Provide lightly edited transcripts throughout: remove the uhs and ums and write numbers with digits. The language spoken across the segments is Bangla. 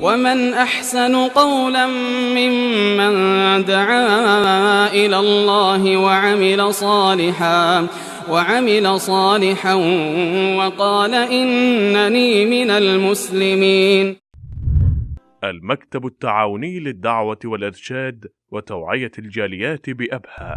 ومن أحسن قولا ممن دعا إلى الله وعمل صالحا وقال إنني من المسلمين. المكتب التعاوني للدعوة والإرشاد وتوعية الجاليات بأبها.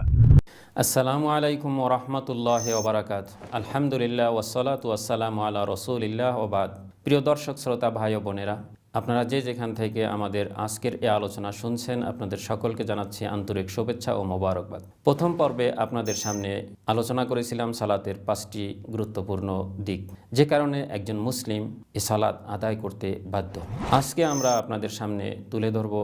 আসসালামু আলাইকুম ওয়া রাহমাতুল্লাহি ওয়া বারাকাতুহু। আলহামদুলিল্লাহ ওয়াসসালাতু ওয়াসসালামু আলা রাসূলিল্লাহ ওয়া বাদ। প্রিয় দর্শক শ্রোতা ভাই ও বোনেরা, আপনারা যে যেখান থেকে আমাদের আজকের এই আলোচনা শুনছেন, আপনাদের সকলকে জানাচ্ছি আন্তরিক শুভেচ্ছা ও মোবারকবাদ। প্রথম পর্বে আপনাদের সামনে আলোচনা করেছিলাম সালাতের 5টি গুরুত্বপূর্ণ দিক, যে কারণে একজন মুসলিম এই সালাত আদায় করতে বাধ্য। আজকে আমরা আপনাদের সামনে তুলে ধরব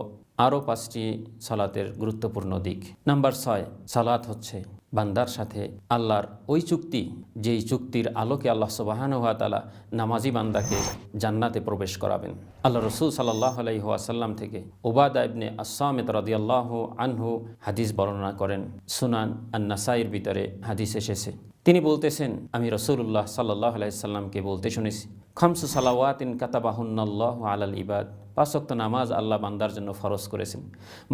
আরও 5টি সালাতের গুরুত্বপূর্ণ দিক। নাম্বার 6, সালাত হচ্ছে বান্দার সাথে আল্লাহর ওই চুক্তি, যেই চুক্তির আলোকে আল্লাহ সুবহানাহু ওয়া তাআলা নামাজি বান্দাকে জান্নাতে প্রবেশ করাবেন। আল্লাহ রাসূল সাল্লাল্লাহু আলাইহি ওয়াসাল্লাম থেকে উবাদা ইবনে আস-সামিত রাদিয়াল্লাহু আনহু হাদিস বর্ণনা করেন। সুনান আন-নাসাইর ভিতরে হাদিস এসেছে। তিনি বলতেছেন, আমি রাসূলুল্লাহ সাল্লাল্লাহু আলাইহি সাল্লামকে বলতে শুনেছি, খামসু সালাওয়াতিন কাতাবাহুন্নাল্লাহু আলাল ইবাদ, 5 ওয়াক্ত নামাজ আল্লাহ বান্দার জন্য ফরজ করেছেন।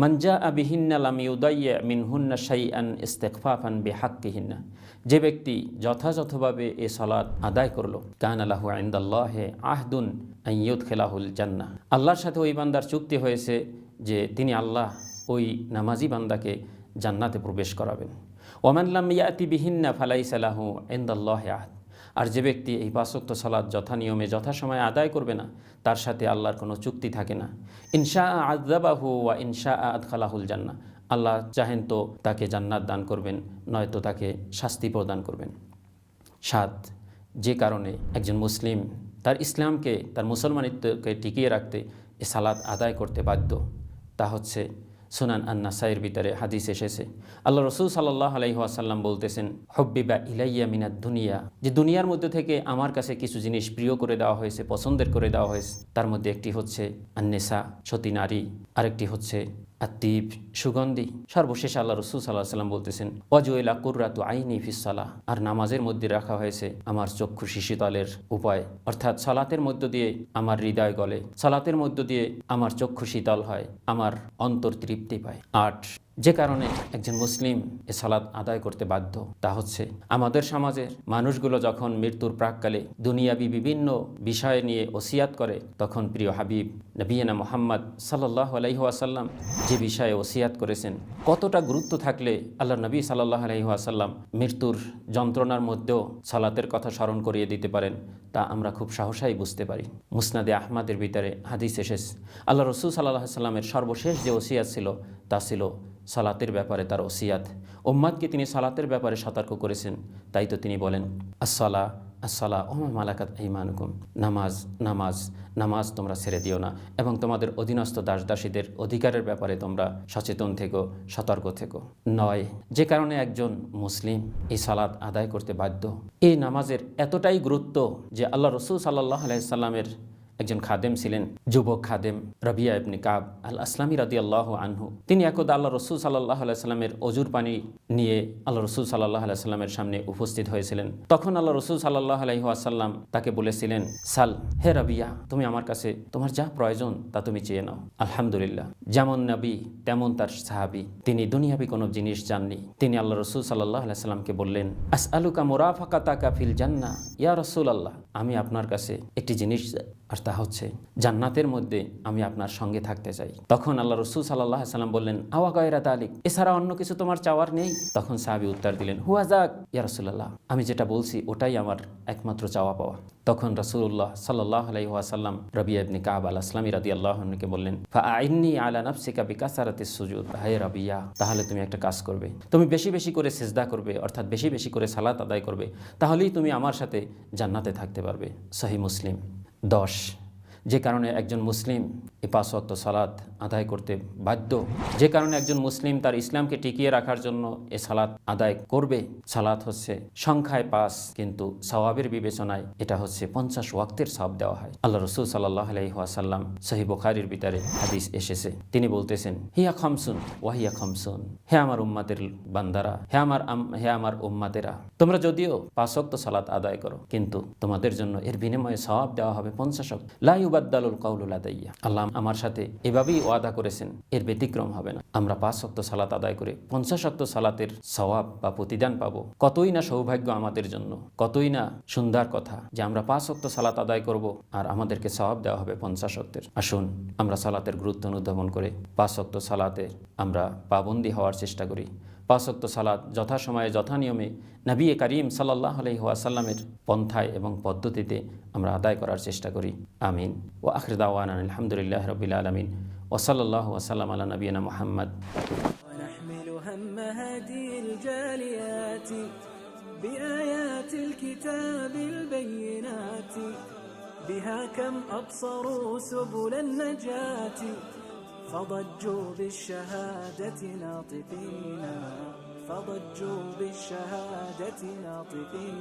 মান জাআ বিহিন্না লাম ইউদাইয়া মিনহুন্না শাইআন ইস্তিগফাফান বিহাক্কিহিন্না, যে ব্যক্তি যথাযথভাবে এই সালাত আদায় করলো, কানা লাহু ইনদাল্লাহি আহদুন আন ইউদখিলাহুল জান্নাহ, আল্লাহর সাথে ওই বান্দার চুক্তি হয়েছে যে তিনি আল্লাহ ওই নামাজি বান্দাকে জান্নাতে প্রবেশ করাবেন। ওমান লাম ইয়াতি বিহিন্না ফালাইসা লাহু ইনদাল্লাহি আহদ, আর যে ব্যক্তি এই 5 ওয়াক্ত সালাত যথানিয়মে যথাসময়ে আদায় করবে না, তার সাথে আল্লাহর কোনো চুক্তি থাকে না। ইনশা আযাবাহু ওয়া ইনশা আদখালাহুল জান্নাহ, আল্লাহ চাহেন তো তাকে জান্নাত দান করবেন, নয়তো তাকে শাস্তি প্রদান করবেন। 7, যে কারণে একজন মুসলিম তার ইসলামকে, তার মুসলমানিত্বকে টিকিয়ে রাখতে এ সালাত আদায় করতে বাধ্য, তা হচ্ছে সুনান আন-নাসাইর ভিতরে হাদিস এসেছে। আল্লাহ রাসূল সাল্লাল্লাহু আলাইহি ওয়াসাল্লাম বলতেছেন, হুব্বিবা ইলাইয়া মিনাদ দুনিয়া, যে দুনিয়ার মধ্যে থেকে আমার কাছে কিছু জিনিস প্রিয় করে দেওয়া হয়েছে, পছন্দের করে দেওয়া হয়েছে, তার মধ্যে একটি হচ্ছে আন-নিসা, সতী নারী, আরেকটি হচ্ছে আতিব, সুগন্ধি। সর্বশেষ আল্লাহ রাসূল সাল্লাল্লাহু আলাইহি ওয়াসাল্লাম বলতেছেন, ওয়াজুইলা কুররাতু আইনি ফিস সালাহ, আর নামাজের মধ্যে রাখা হয়েছে আমার চক্ষু শিশিতলের উপায়, অর্থাৎ সালাতের মধ্য দিয়ে আমার হৃদয় গলে, সালাতের মধ্য দিয়ে আমার চক্ষু শীতল হয়, আমার অন্তর তৃপ্তি পায়। 8, যে কারণে একজন মুসলিম এ সালাত আদায় করতে বাধ্য, তা হচ্ছে আমাদের সমাজের মানুষগুলো যখন মৃত্যুর প্রাককালে দুনিয়াবি বিভিন্ন বিষয় নিয়ে ওসিয়াত করে, তখন প্রিয় হাবিব নবিয়না মুহাম্মদ সাল্লাল্লাহু আলাইহি ওয়াসাল্লাম যে বিষয়ে ওসিয়াত করেছেন, কতটা গুরুত্ব থাকলে আল্লাহ নবী সাল্লাল্লাহু আলাইহি ওয়াসাল্লাম মৃত্যুর যন্ত্রণার মধ্যেও সালাতের কথা স্মরণ করিয়ে দিতে পারেন, তা আমরা খুব সহসাই বুঝতে পারি। মুসনাদে আহমদের ভিতরে হাদিস এসেছে, আল্লাহ রাসূল সাল্লাল্লাহু আলাইহি ওয়াসাল্লামের সর্বশেষ যে ওসিয়াত ছিল, তা ছিল সালাতের ব্যাপারে তার ওসিয়াত। উম্মাদকে তিনি সালাতের ব্যাপারে সতর্ক করেছেন, তাই তো তিনি বলেন, আসসালা আসসালা ওমা মালাকাত আইমানুকুম, নামাজ নামাজ নামাজ তোমরা ছেড়ে দিও না, এবং তোমাদের অধীনস্থ দাসদাসীদের অধিকারের ব্যাপারে তোমরা সচেতন থেকো, সতর্ক থেকো। 9, যে কারণে একজন মুসলিম এই সালাত আদায় করতে বাধ্য। এই নামাজের এতটাই গুরুত্ব যে আল্লাহ রাসূল সাল্লাল্লাহু আলাইহি সাল্লামের একজন খাদেম ছিলেন, যুবক খাদেম রবিয়া ইবনে কাব আল আসলামি রাদিয়াল্লাহু আনহু, তিনি একদা আল্লাহ রাসূল সাল্লাল্লাহু আলাইহি সাল্লামের অজুর পানি নিয়ে আল্লাহ রাসূল সাল্লাল্লাহু আলাইহি সাল্লামের সামনে উপস্থিত হয়েছিলেন। তখন আল্লাহ রাসূল সাল্লাল্লাহু আলাইহি ওয়াসাল্লাম তাকে বলেছিলেন, সাল, হে রবিয়া, তুমি আমার কাছে তোমার যা প্রয়োজন তা তুমি চেয়ে নাও। আলহামদুলিল্লাহ, যেমন নবী তেমন তার সাহাবী, তিনি দুনিয়াবি কোনো জিনিস জাননি। তিনি আল্লাহ রাসূল সাল্লাল্লাহু আলাইহি সাল্লামকে বললেন, আসআলুকা মুরাফাকাতাকা ফিল জান্নাহ ইয়া রাসূলুল্লাহ, আমি আপনার কাছে একটি জিনিস, আর তা হচ্ছে জান্নাতের মধ্যে আমি আপনার সঙ্গে থাকতে চাই। তখন আল্লাহ রাসূল সাল্লাল্লাহু আলাইহি সাল্লাম বললেন, আওয়া গায়রা তালিক, এছাড়া অন্য কিছু তোমার চাওয়ার নেই? তখন সাহাবী উত্তর দিলেন, হুয়া যাক ইয়া রাসূলুল্লাহ, আমি যেটা বলছি ওটাই আমার একমাত্র চাওয়া পাওয়া। তখন রাসূলুল্লাহ সাল্লাল্লাহু আলাইহি ওয়াসাল্লাম রবিয়া ইবনে কাব আল আসলামি রাদিয়াল্লাহু আনহুকে বললেন, ফাআইন্নী আলা নাফসিকা বিকাসারাতিস সুজুদ, হে রবিয়া, তাহলে তুমি একটা কাজ করবে, তুমি বেশি বেশি করে সিজদা করবে, অর্থাৎ বেশি বেশি করে সালাত আদায় করবে, তাহলেই তুমি আমার সাথে জান্নাতে থাকতে পারবে। সহিহ মুসলিম। 10, যে কারণে একজন মুসলিম এই 5 ওয়াক্ত সালাত আদায় করতে বাধ্য, যে কারণে একজন মুসলিম তার ইসলামকে টিকিয়ে রাখার জন্য এ সালাত আদায় করবে। সালাত হচ্ছে সংখ্যায় 5, কিন্তু সওয়াবের বিবেচনায় এটা হচ্ছে 50 ওয়াক্তের সওয়াব দেওয়া হয়। আল্লাহ রাসূল সাল্লাল্লাহু আলাইহি ওয়াসাল্লাম সহিহ বুখারীর ভিতরে হাদিস এসেছে, তিনি বলতেছেন, হিয়া খামসুন ওয়া হিয়া খামসুন, হে আমার উম্মতের বান্দারা, হে আমার উম্মতেরা, তোমরা যদিও 5 ওয়াক্ত সালাত আদায় করো, কিন্তু তোমাদের জন্য এর বিনিময়ে সওয়াব দেওয়া হবে 50 ওয়াক্ত। লা ইউবাদদালুল কাউলু লাদাইয়া, আল্লাহ সাল্লাম আমার সাথে এভাবেই ওয়াদা করেছেন, এর ব্যতিক্রম হবে না। আমরা 5 ওয়াক্ত সালাত আদায় করে 50 ওয়াক্ত সালাতের সওয়াব বা প্রতিদান পাবো। কতই না সৌভাগ্য আমাদের জন্য, কতই না সুন্দর কথা যে আমরা 5 ওয়াক্ত সালাত আদায় করব আর আমাদেরকে সওয়াব দেওয়া হবে 50 ওয়াক্তের। আসুন আমরা সালাতের গুরুত্ব অনুধাবন করে 5 ওয়াক্ত সালাতে আমরা পাবন্দী হওয়ার চেষ্টা করি। 5 ওয়াক্ত সালাত যথাসময়ে যথানিয়মে নবী করিম সাল্লাল্লাহু আলাইহি ওয়াসাল্লামের পন্থায় এবং পদ্ধতিতে আমরা আদায় করার চেষ্টা করি। আমিন। ওয়া আখির দাওয়ানা আলহামদুলিল্লাহি রাব্বিল আলামিন ওয়া সাল্লাল্লাহু ওয়া সাল্লাম আলা নবিয়িনা মুহাম্মদ। ونحمل هم هذه الجاليات بآيات الكتاب البينات بها كم أبصروا سبل النجاة فضجوا بالشهادة ناطقين فضجوا بالشهادة ناطقين